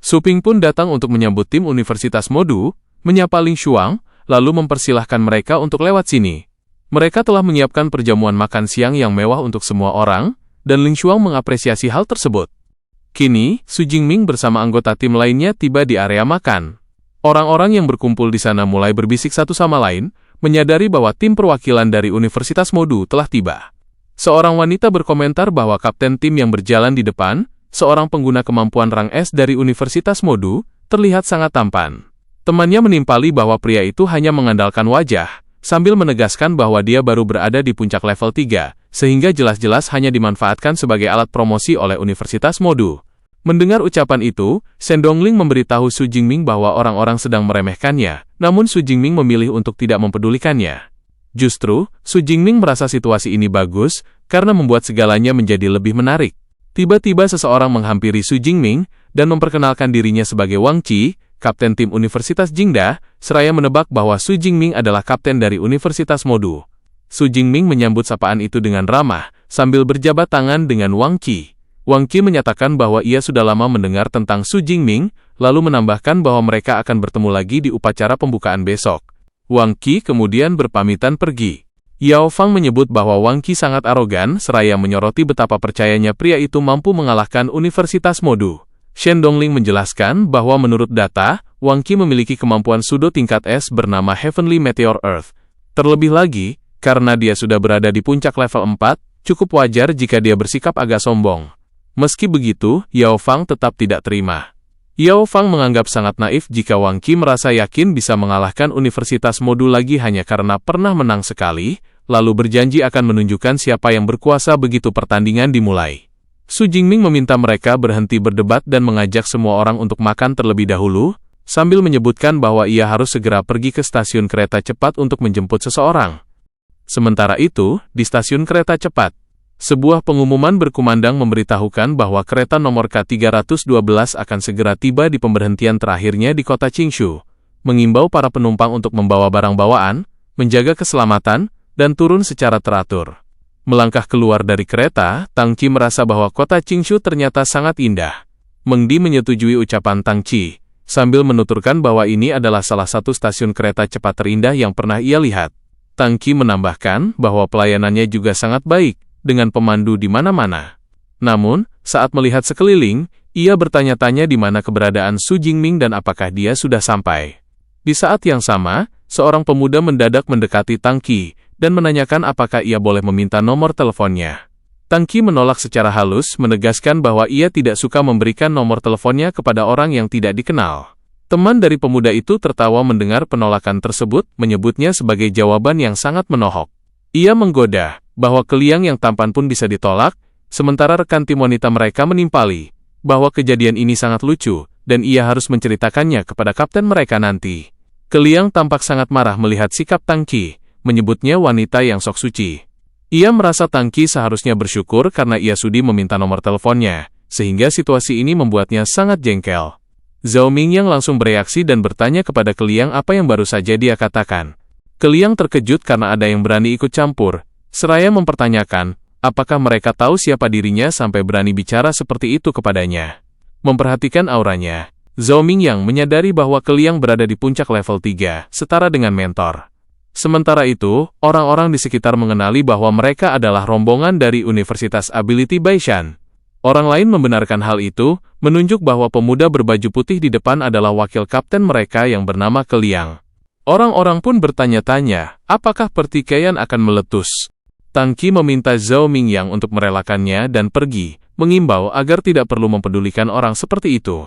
Su Ping pun datang untuk menyambut tim Universitas Modu, menyapa Ling Xuang, lalu mempersilahkan mereka untuk lewat sini. Mereka telah menyiapkan perjamuan makan siang yang mewah untuk semua orang, dan Ling Xuang mengapresiasi hal tersebut. Kini, Su Jingming bersama anggota tim lainnya tiba di area makan. Orang-orang yang berkumpul di sana mulai berbisik satu sama lain, menyadari bahwa tim perwakilan dari Universitas Modu telah tiba. Seorang wanita berkomentar bahwa kapten tim yang berjalan di depan, seorang pengguna kemampuan rang S dari Universitas Modu, terlihat sangat tampan. Temannya menimpali bahwa pria itu hanya mengandalkan wajah, sambil menegaskan bahwa dia baru berada di puncak level 3, sehingga jelas-jelas hanya dimanfaatkan sebagai alat promosi oleh Universitas Modu. Mendengar ucapan itu, Shen Dongling memberitahu Su Jingming bahwa orang-orang sedang meremehkannya, namun Su Jingming memilih untuk tidak mempedulikannya. Justru, Su Jingming merasa situasi ini bagus, karena membuat segalanya menjadi lebih menarik. Tiba-tiba seseorang menghampiri Su Jingming, dan memperkenalkan dirinya sebagai Wang Qi, kapten tim Universitas Jingda, seraya menebak bahwa Su Jingming adalah kapten dari Universitas Modu. Su Jingming menyambut sapaan itu dengan ramah, sambil berjabat tangan dengan Wang Qi. Wang Qi menyatakan bahwa ia sudah lama mendengar tentang Su Jingming, lalu menambahkan bahwa mereka akan bertemu lagi di upacara pembukaan besok. Wang Qi kemudian berpamitan pergi. Yao Fang menyebut bahwa Wang Qi sangat arogan, seraya menyoroti betapa percayanya pria itu mampu mengalahkan Universitas Modu. Shen Dongling menjelaskan bahwa menurut data, Wang Qi memiliki kemampuan sudo tingkat S bernama Heavenly Meteor Earth. Terlebih lagi, karena dia sudah berada di puncak level 4, cukup wajar jika dia bersikap agak sombong. Meski begitu, Yao Fang tetap tidak terima. Yao Fang menganggap sangat naif jika Wang Qi merasa yakin bisa mengalahkan Universitas Modu lagi hanya karena pernah menang sekali, lalu berjanji akan menunjukkan siapa yang berkuasa begitu pertandingan dimulai. Su Jingming meminta mereka berhenti berdebat dan mengajak semua orang untuk makan terlebih dahulu, sambil menyebutkan bahwa ia harus segera pergi ke stasiun kereta cepat untuk menjemput seseorang. Sementara itu, di stasiun kereta cepat, sebuah pengumuman berkumandang memberitahukan bahwa kereta nomor K312 akan segera tiba di pemberhentian terakhirnya di kota Qingshu, mengimbau para penumpang untuk membawa barang bawaan, menjaga keselamatan, dan turun secara teratur. Melangkah keluar dari kereta, Tang Qi merasa bahwa kota Qingshu ternyata sangat indah. Meng Di menyetujui ucapan Tang Qi, sambil menuturkan bahwa ini adalah salah satu stasiun kereta cepat terindah yang pernah ia lihat. Tang Qi menambahkan bahwa pelayanannya juga sangat baik, dengan pemandu di mana-mana. Namun, saat melihat sekeliling, ia bertanya-tanya di mana keberadaan Su Jingming dan apakah dia sudah sampai. Di saat yang sama, seorang pemuda mendadak mendekati Tang Qi, dan menanyakan apakah ia boleh meminta nomor teleponnya. Tang Qi menolak secara halus, menegaskan bahwa ia tidak suka memberikan nomor teleponnya kepada orang yang tidak dikenal. Teman dari pemuda itu tertawa mendengar penolakan tersebut, menyebutnya sebagai jawaban yang sangat menohok. Ia menggoda bahwa Keliang yang tampan pun bisa ditolak, sementara rekan tim wanita mereka menimpali bahwa kejadian ini sangat lucu, dan ia harus menceritakannya kepada kapten mereka nanti. Keliang tampak sangat marah melihat sikap Tang Qi, menyebutnya wanita yang sok suci. Ia merasa Tang Qi seharusnya bersyukur karena ia sudi meminta nomor teleponnya, sehingga situasi ini membuatnya sangat jengkel. Zhao Mingyang langsung bereaksi dan bertanya kepada Keliang apa yang baru saja dia katakan. Keliang terkejut karena ada yang berani ikut campur, seraya mempertanyakan, apakah mereka tahu siapa dirinya sampai berani bicara seperti itu kepadanya. Memperhatikan auranya, Zhao Mingyang menyadari bahwa Keliang berada di puncak level 3, setara dengan mentor. Sementara itu, orang-orang di sekitar mengenali bahwa mereka adalah rombongan dari Universitas Ability Baishan. Orang lain membenarkan hal itu, menunjuk bahwa pemuda berbaju putih di depan adalah wakil kapten mereka yang bernama Keliang. Orang-orang pun bertanya-tanya, apakah pertikaian akan meletus. Tang Qi meminta Zhao Mingyang untuk merelakannya dan pergi, mengimbau agar tidak perlu mempedulikan orang seperti itu.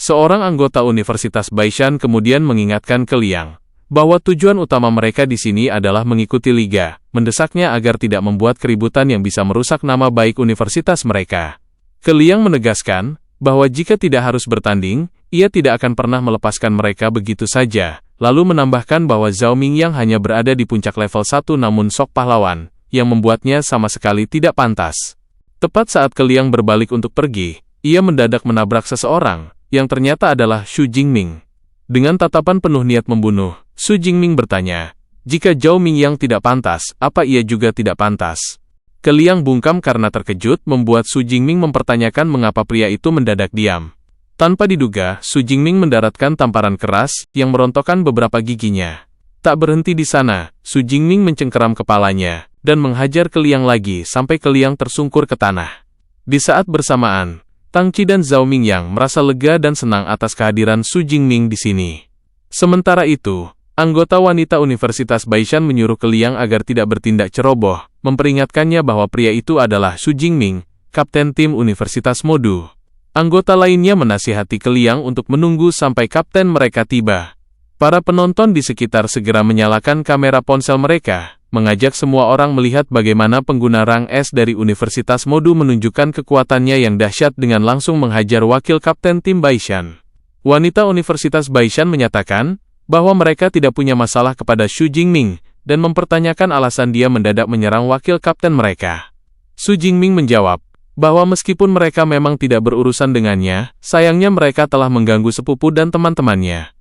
Seorang anggota Universitas Baishan kemudian mengingatkan Keliang bahwa tujuan utama mereka di sini adalah mengikuti liga, mendesaknya agar tidak membuat keributan yang bisa merusak nama baik universitas mereka. Keliang menegaskan bahwa jika tidak harus bertanding, ia tidak akan pernah melepaskan mereka begitu saja, lalu menambahkan bahwa Zhao Mingyang hanya berada di puncak level 1 namun sok pahlawan, yang membuatnya sama sekali tidak pantas. Tepat saat Keliang berbalik untuk pergi, ia mendadak menabrak seseorang, yang ternyata adalah Su Jingming. Dengan tatapan penuh niat membunuh, Su Jingming bertanya, jika Zhao Mingyang tidak pantas, apa ia juga tidak pantas? Keliang bungkam karena terkejut membuat Su Jingming mempertanyakan mengapa pria itu mendadak diam. Tanpa diduga, Su Jingming mendaratkan tamparan keras yang merontokkan beberapa giginya. Tak berhenti di sana, Su Jingming mencengkeram kepalanya dan menghajar ke Liang lagi sampai ke Liang tersungkur ke tanah. Di saat bersamaan, Tang Qi dan Zhao Mingyang merasa lega dan senang atas kehadiran Su Jingming di sini. Sementara itu, anggota wanita Universitas Baishan menyuruh ke Liang agar tidak bertindak ceroboh, memperingatkannya bahwa pria itu adalah Su Jingming, kapten tim Universitas Modu. Anggota lainnya menasihati ke Liang untuk menunggu sampai kapten mereka tiba. Para penonton di sekitar segera menyalakan kamera ponsel mereka, mengajak semua orang melihat bagaimana pengguna rang es dari Universitas Modu menunjukkan kekuatannya yang dahsyat dengan langsung menghajar wakil kapten tim Baishan. Wanita Universitas Baishan menyatakan bahwa mereka tidak punya masalah kepada Su Jingming dan mempertanyakan alasan dia mendadak menyerang wakil kapten mereka. Su Jingming menjawab bahwa meskipun mereka memang tidak berurusan dengannya, sayangnya mereka telah mengganggu sepupu dan teman-temannya.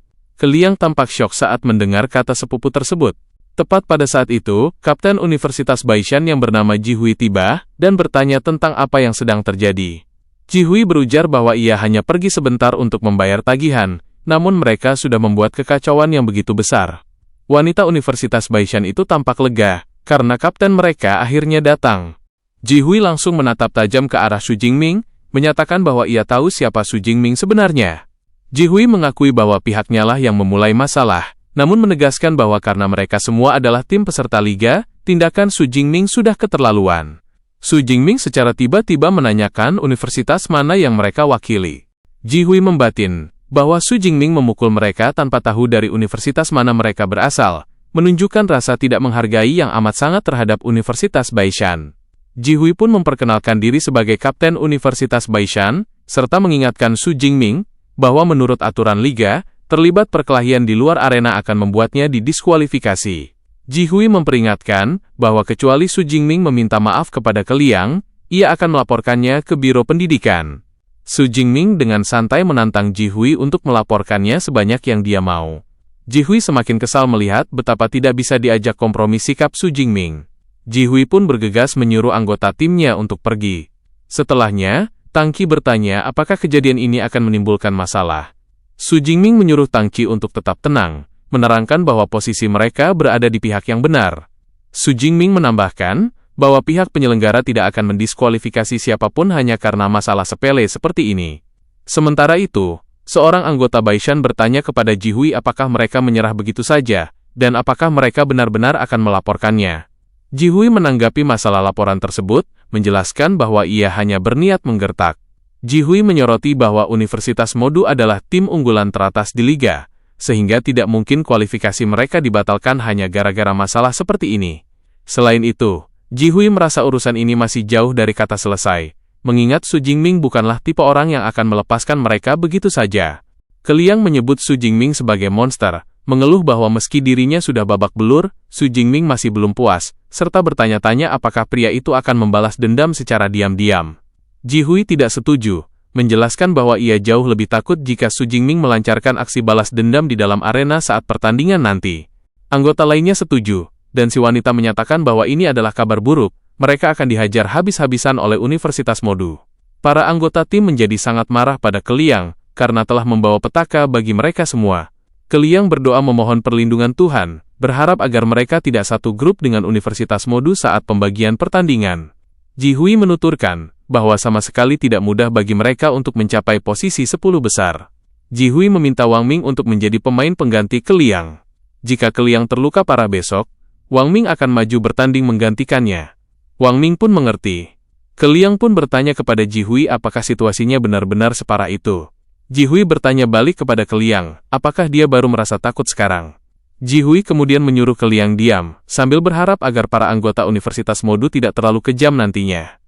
Ke Liang tampak syok saat mendengar kata sepupu tersebut. Tepat pada saat itu, kapten Universitas Baishan yang bernama Ji Hui tiba dan bertanya tentang apa yang sedang terjadi. Ji Hui berujar bahwa ia hanya pergi sebentar untuk membayar tagihan, namun mereka sudah membuat kekacauan yang begitu besar. Wanita Universitas Baishan itu tampak lega, karena kapten mereka akhirnya datang. Ji Hui langsung menatap tajam ke arah Su Jingming, menyatakan bahwa ia tahu siapa Su Jingming sebenarnya. Ji Hui mengakui bahwa pihaknya lah yang memulai masalah, namun menegaskan bahwa karena mereka semua adalah tim peserta liga, tindakan Su Jingming sudah keterlaluan. Su Jingming secara tiba-tiba menanyakan universitas mana yang mereka wakili. Ji Hui membatin bahwa Su Jingming memukul mereka tanpa tahu dari universitas mana mereka berasal, menunjukkan rasa tidak menghargai yang amat sangat terhadap Universitas Baishan. Ji Hui pun memperkenalkan diri sebagai kapten Universitas Baishan, serta mengingatkan Su Jingming bahwa menurut aturan liga, terlibat perkelahian di luar arena akan membuatnya didiskualifikasi. Ji Hui memperingatkan bahwa kecuali Su Jingming meminta maaf kepada ke Liang, ia akan melaporkannya ke Biro Pendidikan. Su Jingming dengan santai menantang Ji Hui untuk melaporkannya sebanyak yang dia mau. Ji Hui semakin kesal melihat betapa tidak bisa diajak kompromi sikap Su Jingming. Ji Hui pun bergegas menyuruh anggota timnya untuk pergi. Setelahnya, Tang Qi bertanya apakah kejadian ini akan menimbulkan masalah. Su Jingming menyuruh Tang Qi untuk tetap tenang, menerangkan bahwa posisi mereka berada di pihak yang benar. Su Jingming menambahkan bahwa pihak penyelenggara tidak akan mendiskualifikasi siapapun hanya karena masalah sepele seperti ini. Sementara itu, seorang anggota Baishan bertanya kepada Ji Hui apakah mereka menyerah begitu saja, dan apakah mereka benar-benar akan melaporkannya. Ji Hui menanggapi masalah laporan tersebut, menjelaskan bahwa ia hanya berniat menggertak. Ji Hui menyoroti bahwa Universitas Modu adalah tim unggulan teratas di liga, sehingga tidak mungkin kualifikasi mereka dibatalkan hanya gara-gara masalah seperti ini. Selain itu, Ji Hui merasa urusan ini masih jauh dari kata selesai, mengingat Su Jingming bukanlah tipe orang yang akan melepaskan mereka begitu saja. Ke Liang menyebut Su Jingming sebagai monster, mengeluh bahwa meski dirinya sudah babak belur, Su Jingming masih belum puas, serta bertanya-tanya apakah pria itu akan membalas dendam secara diam-diam. Ji Hui tidak setuju, menjelaskan bahwa ia jauh lebih takut jika Su Jingming melancarkan aksi balas dendam di dalam arena saat pertandingan nanti. Anggota lainnya setuju, dan si wanita menyatakan bahwa ini adalah kabar buruk, mereka akan dihajar habis-habisan oleh Universitas Modu. Para anggota tim menjadi sangat marah pada Ke Liang, karena telah membawa petaka bagi mereka semua. Ke Liang berdoa memohon perlindungan Tuhan, berharap agar mereka tidak satu grup dengan Universitas Modu saat pembagian pertandingan. Ji Hui menuturkan bahwa sama sekali tidak mudah bagi mereka untuk mencapai posisi 10 besar. Ji Hui meminta Wang Ming untuk menjadi pemain pengganti Ke Liang. Jika Ke Liang terluka parah besok, Wang Ming akan maju bertanding menggantikannya. Wang Ming pun mengerti. Ke Liang pun bertanya kepada Ji Hui apakah situasinya benar-benar separah itu. Ji Hui bertanya balik kepada Ke Liang, apakah dia baru merasa takut sekarang. Ji Hui kemudian menyuruh Ke Liang diam, sambil berharap agar para anggota Universitas Modu tidak terlalu kejam nantinya.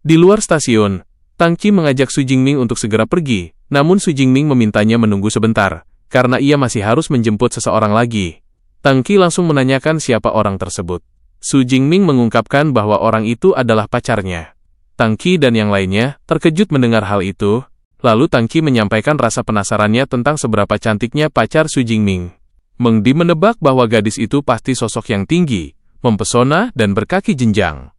Di luar stasiun, Tang Qi mengajak Su Jingming untuk segera pergi, namun Su Jingming memintanya menunggu sebentar, karena ia masih harus menjemput seseorang lagi. Tang Qi langsung menanyakan siapa orang tersebut. Su Jingming mengungkapkan bahwa orang itu adalah pacarnya. Tang Qi dan yang lainnya terkejut mendengar hal itu, lalu Tang Qi menyampaikan rasa penasarannya tentang seberapa cantiknya pacar Su Jingming. Meng Di menebak bahwa gadis itu pasti sosok yang tinggi, mempesona dan berkaki jenjang.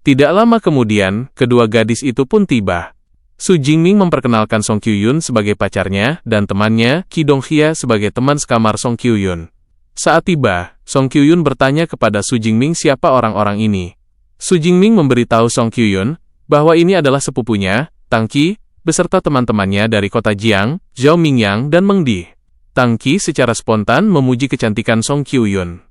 Tidak lama kemudian, kedua gadis itu pun tiba. Su Jingming memperkenalkan Song Kyuyun sebagai pacarnya dan temannya, Ki Donghia sebagai teman sekamar Song Kyuyun. Saat tiba, Song Kyuyun bertanya kepada Su Jingming siapa orang-orang ini. Su Jingming memberitahu Song Kyuyun bahwa ini adalah sepupunya, Tang Qi, beserta teman-temannya dari kota Jiang, Zhao Mingyang dan Meng Di. Tang Qi secara spontan memuji kecantikan Song Kyuyun.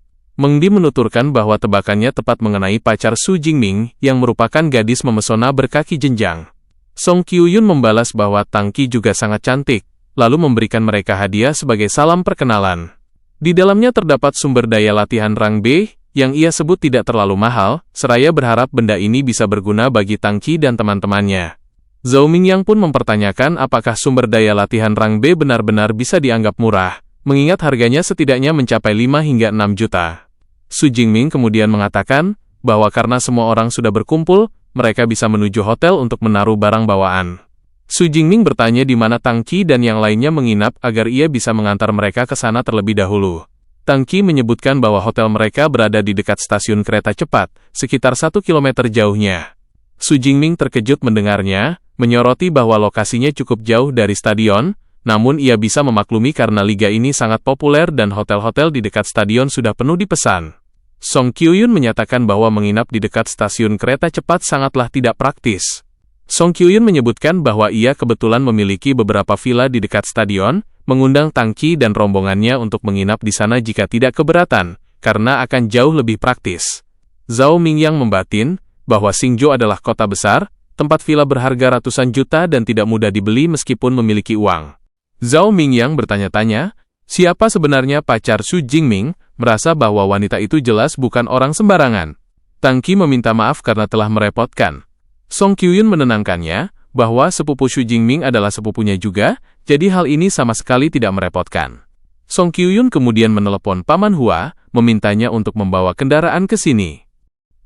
Meng Di menuturkan bahwa tebakannya tepat mengenai pacar Su Jingming yang merupakan gadis memesona berkaki jenjang. Song Kyuyun membalas bahwa Tang Qi juga sangat cantik, lalu memberikan mereka hadiah sebagai salam perkenalan. Di dalamnya terdapat sumber daya latihan Rang B, yang ia sebut tidak terlalu mahal, seraya berharap benda ini bisa berguna bagi Tang Qi dan teman-temannya. Zhao Mingyang pun mempertanyakan apakah sumber daya latihan Rang B benar-benar bisa dianggap murah, mengingat harganya setidaknya mencapai 5 hingga 6 juta. Su Jingming kemudian mengatakan bahwa karena semua orang sudah berkumpul, mereka bisa menuju hotel untuk menaruh barang bawaan. Su Jingming bertanya di mana Tang Qi dan yang lainnya menginap agar ia bisa mengantar mereka ke sana terlebih dahulu. Tang Qi menyebutkan bahwa hotel mereka berada di dekat stasiun kereta cepat, sekitar 1 kilometer jauhnya. Su Jingming terkejut mendengarnya, menyoroti bahwa lokasinya cukup jauh dari stadion, namun ia bisa memaklumi karena liga ini sangat populer dan hotel-hotel di dekat stadion sudah penuh dipesan. Song Kyuyun menyatakan bahwa menginap di dekat stasiun kereta cepat sangatlah tidak praktis. Song Kyuyun menyebutkan bahwa ia kebetulan memiliki beberapa villa di dekat stadion, mengundang Tang Qi dan rombongannya untuk menginap di sana jika tidak keberatan, karena akan jauh lebih praktis. Zhao Mingyang membatin bahwa Xingzhou adalah kota besar, tempat villa berharga ratusan juta dan tidak mudah dibeli meskipun memiliki uang. Zhao Mingyang bertanya-tanya, siapa sebenarnya pacar Su Jingming, merasa bahwa wanita itu jelas bukan orang sembarangan. Tang Qi meminta maaf karena telah merepotkan. Song Kyuyun menenangkannya, bahwa sepupu Su Jingming adalah sepupunya juga, jadi hal ini sama sekali tidak merepotkan. Song Kyuyun kemudian menelepon Paman Hua, memintanya untuk membawa kendaraan ke sini.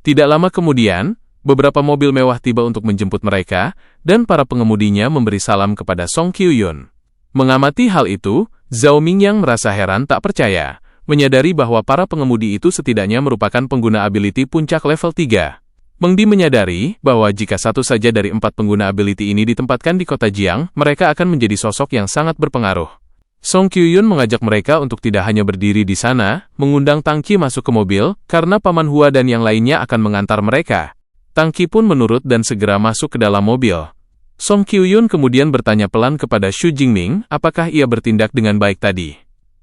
Tidak lama kemudian, beberapa mobil mewah tiba untuk menjemput mereka, dan para pengemudinya memberi salam kepada Song Kyuyun. Mengamati hal itu, Zhao Mingyang merasa heran tak percaya, menyadari bahwa para pengemudi itu setidaknya merupakan pengguna ability puncak level 3. Meng Di menyadari bahwa jika satu saja dari 4 pengguna ability ini ditempatkan di kota Jiang, mereka akan menjadi sosok yang sangat berpengaruh. Song Kyuyun mengajak mereka untuk tidak hanya berdiri di sana, mengundang Tang Qi masuk ke mobil, karena Paman Hua dan yang lainnya akan mengantar mereka. Tang Qi pun menurut dan segera masuk ke dalam mobil. Song Kyuyun kemudian bertanya pelan kepada Su Jingming, apakah ia bertindak dengan baik tadi.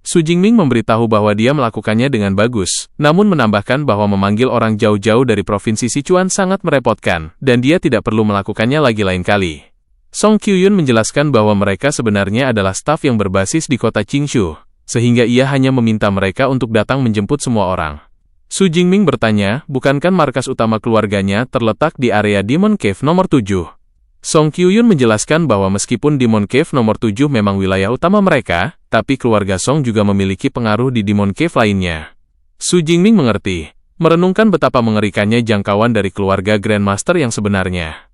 Su Jingming memberitahu bahwa dia melakukannya dengan bagus, namun menambahkan bahwa memanggil orang jauh-jauh dari provinsi Sichuan sangat merepotkan, dan dia tidak perlu melakukannya lagi lain kali. Song Kyuyun menjelaskan bahwa mereka sebenarnya adalah staf yang berbasis di kota Qingshu, sehingga ia hanya meminta mereka untuk datang menjemput semua orang. Su Jingming bertanya, bukankah markas utama keluarganya terletak di area Demon Cave nomor 7? Song Kyuyun menjelaskan bahwa meskipun Demon Cave nomor 7 memang wilayah utama mereka, tapi keluarga Song juga memiliki pengaruh di Demon Cave lainnya. Su Jingming mengerti, merenungkan betapa mengerikannya jangkauan dari keluarga Grandmaster yang sebenarnya.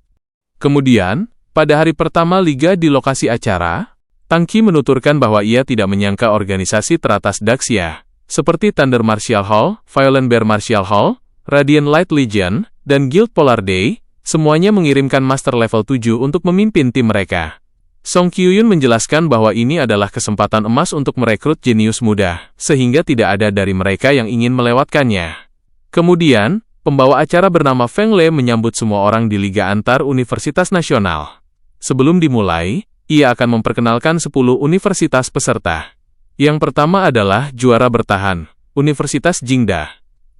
Kemudian, pada hari pertama Liga di lokasi acara, Tang Qi menuturkan bahwa ia tidak menyangka organisasi teratas Daxia, seperti Thunder Martial Hall, Violent Bear Martial Hall, Radiant Light Legion, dan Guild Polar Day, semuanya mengirimkan Master Level 7 untuk memimpin tim mereka. Song Kyuyun menjelaskan bahwa ini adalah kesempatan emas untuk merekrut jenius muda, sehingga tidak ada dari mereka yang ingin melewatkannya. Kemudian, pembawa acara bernama Feng Le menyambut semua orang di Liga Antar Universitas Nasional. Sebelum dimulai, ia akan memperkenalkan 10 universitas peserta. Yang pertama adalah juara bertahan, Universitas Jingda.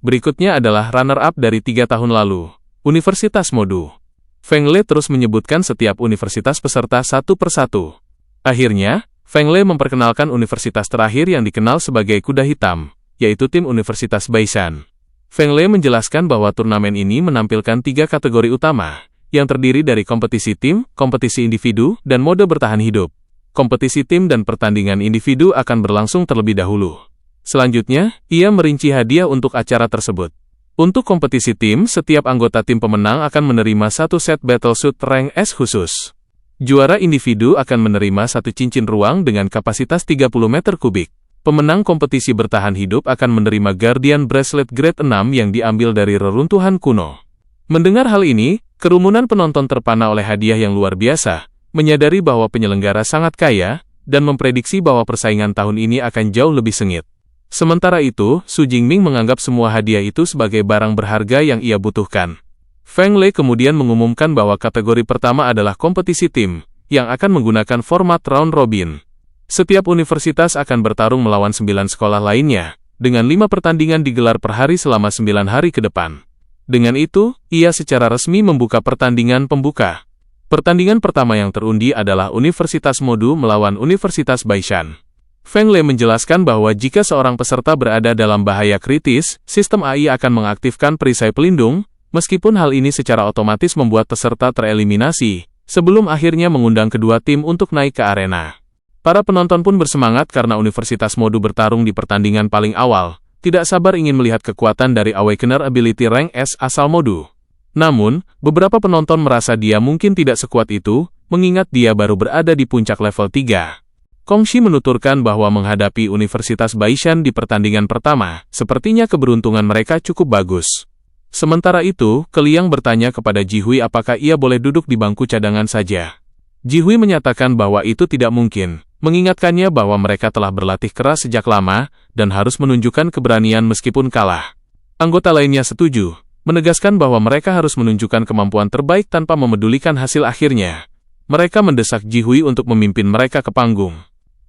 Berikutnya adalah runner-up dari 3 tahun lalu, Universitas Modu. Feng Le terus menyebutkan setiap universitas peserta satu persatu. Akhirnya, Feng Le memperkenalkan universitas terakhir yang dikenal sebagai kuda hitam, yaitu tim Universitas Baishan. Feng Le menjelaskan bahwa turnamen ini menampilkan 3 kategori utama, yang terdiri dari kompetisi tim, kompetisi individu, dan mode bertahan hidup. Kompetisi tim dan pertandingan individu akan berlangsung terlebih dahulu. Selanjutnya, ia merinci hadiah untuk acara tersebut. Untuk kompetisi tim, setiap anggota tim pemenang akan menerima 1 set battlesuit rank S khusus. Juara individu akan menerima 1 cincin ruang dengan kapasitas 30 meter kubik. Pemenang kompetisi bertahan hidup akan menerima Guardian Bracelet Grade 6 yang diambil dari reruntuhan kuno. Mendengar hal ini, kerumunan penonton terpana oleh hadiah yang luar biasa, menyadari bahwa penyelenggara sangat kaya, dan memprediksi bahwa persaingan tahun ini akan jauh lebih sengit. Sementara itu, Su Jingming menganggap semua hadiah itu sebagai barang berharga yang ia butuhkan. Feng Lei kemudian mengumumkan bahwa kategori pertama adalah kompetisi tim, yang akan menggunakan format round robin. Setiap universitas akan bertarung melawan 9 sekolah lainnya, dengan 5 pertandingan digelar per hari selama 9 hari ke depan. Dengan itu, ia secara resmi membuka pertandingan pembuka. Pertandingan pertama yang terundi adalah Universitas Modu melawan Universitas Baishan. Feng Lei menjelaskan bahwa jika seorang peserta berada dalam bahaya kritis, sistem AI akan mengaktifkan perisai pelindung, meskipun hal ini secara otomatis membuat peserta tereliminasi, sebelum akhirnya mengundang kedua tim untuk naik ke arena. Para penonton pun bersemangat karena Universitas Modu bertarung di pertandingan paling awal, tidak sabar ingin melihat kekuatan dari Awakener Ability Rank S asal Modu. Namun, beberapa penonton merasa dia mungkin tidak sekuat itu, mengingat dia baru berada di puncak level 3. Kongxi menuturkan bahwa menghadapi Universitas Baishan di pertandingan pertama, sepertinya keberuntungan mereka cukup bagus. Sementara itu, Keliang bertanya kepada Jihui apakah ia boleh duduk di bangku cadangan saja. Jihui menyatakan bahwa itu tidak mungkin, mengingatkannya bahwa mereka telah berlatih keras sejak lama, dan harus menunjukkan keberanian meskipun kalah. Anggota lainnya setuju, menegaskan bahwa mereka harus menunjukkan kemampuan terbaik tanpa memedulikan hasil akhirnya. Mereka mendesak Jihui untuk memimpin mereka ke panggung.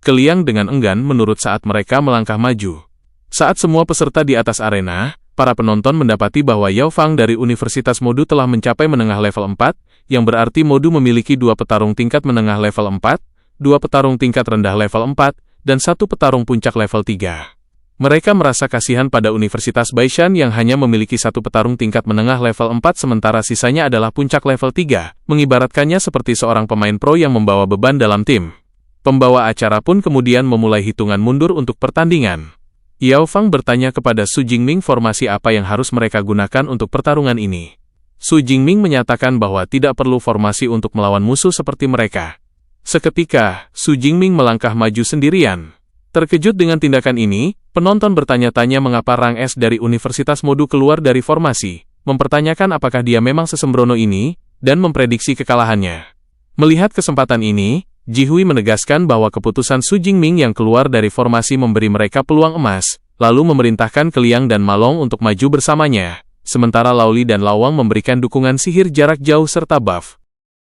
Keliang dengan enggan menurut saat mereka melangkah maju. Saat semua peserta di atas arena, para penonton mendapati bahwa Yao Fang dari Universitas Modu telah mencapai menengah level 4, yang berarti Modu memiliki 2 petarung tingkat menengah level 4, 2 petarung tingkat rendah level 4, dan 1 petarung puncak level 3. Mereka merasa kasihan pada Universitas Baishan yang hanya memiliki 1 petarung tingkat menengah level 4 sementara sisanya adalah puncak level 3, mengibaratkannya seperti seorang pemain pro yang membawa beban dalam tim. Pembawa acara pun kemudian memulai hitungan mundur untuk pertandingan. Yao Fang bertanya kepada Su Jingming formasi apa yang harus mereka gunakan untuk pertarungan ini. Su Jingming menyatakan bahwa tidak perlu formasi untuk melawan musuh seperti mereka. Seketika, Su Jingming melangkah maju sendirian. Terkejut dengan tindakan ini, penonton bertanya-tanya mengapa rang S dari Universitas Modu keluar dari formasi, mempertanyakan apakah dia memang sesembrono ini, dan memprediksi kekalahannya. Melihat kesempatan ini, Jihui menegaskan bahwa keputusan Su Jingming yang keluar dari formasi memberi mereka peluang emas, lalu memerintahkan Keliang dan Malong untuk maju bersamanya, sementara Laoli dan Lawang memberikan dukungan sihir jarak jauh serta buff.